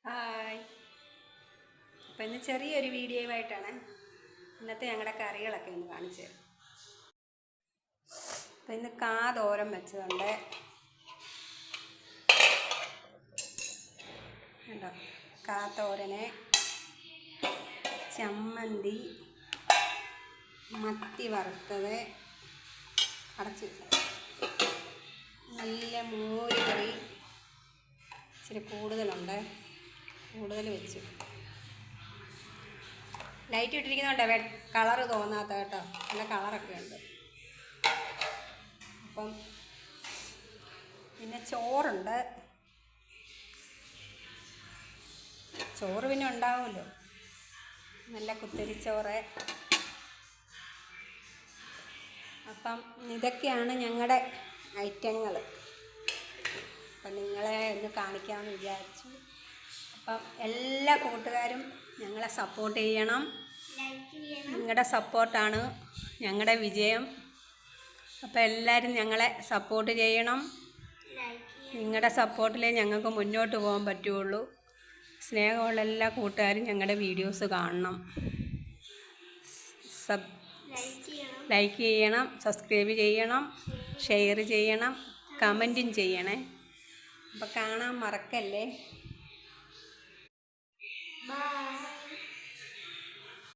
Hi. അപ്പോൾ ഇന്ന് ചെറിയൊരു വീഡിയോയുമായിട്ടാണ് ഇന്നത്തെ ഞങ്ങളുടെ കറികളൊക്കെ ഒന്ന് കാണിച്ചു തരാം. അപ്പോൾ ഇന്ന് തോരൻ വെച്ചതുണ്ട്. കണ്ടോ, തോരന്, ചമ്മന്തി, മത്തി വറുത്തത്, അടച്ച് നല്ല മോര് കറി, ഇച്ചിരി കൂടുതലുണ്ട്, കൂടുതൽ വെച്ചു. ലൈറ്റ് ഇട്ടിരിക്കുന്നുണ്ട്, കളറ് തോന്നാത്ത കേട്ടോ, നല്ല കളറൊക്കെ ഉണ്ട്. അപ്പം പിന്നെ ചോറുണ്ട്. ചോറ് പിന്നെ ഉണ്ടാവുമല്ലോ, നല്ല കുത്തരിച്ചോറ്. അപ്പം ഇതൊക്കെയാണ് ഞങ്ങളുടെ ഐറ്റങ്ങൾ. അപ്പം നിങ്ങളെ ഒന്ന് കാണിക്കാമെന്ന് വിചാരിച്ചു. അപ്പം എല്ലാ കൂട്ടുകാരും ഞങ്ങളെ സപ്പോർട്ട് ചെയ്യണം. നിങ്ങളുടെ സപ്പോർട്ടാണ് ഞങ്ങളുടെ വിജയം. അപ്പോൾ എല്ലാവരും ഞങ്ങളെ സപ്പോർട്ട് ചെയ്യണം. നിങ്ങളുടെ സപ്പോർട്ടിലേ ഞങ്ങൾക്ക് മുന്നോട്ട് പോകാൻ പറ്റുള്ളൂ. സ്നേഹമുള്ള എല്ലാ കൂട്ടുകാരും ഞങ്ങളുടെ വീഡിയോസ് കാണണം, ലൈക്ക് ചെയ്യണം, സബ്സ്ക്രൈബ് ചെയ്യണം, ഷെയർ ചെയ്യണം, കമൻറ്റും ചെയ്യണേ. അപ്പോൾ കാണാൻ മറക്കല്ലേ. ബൈ.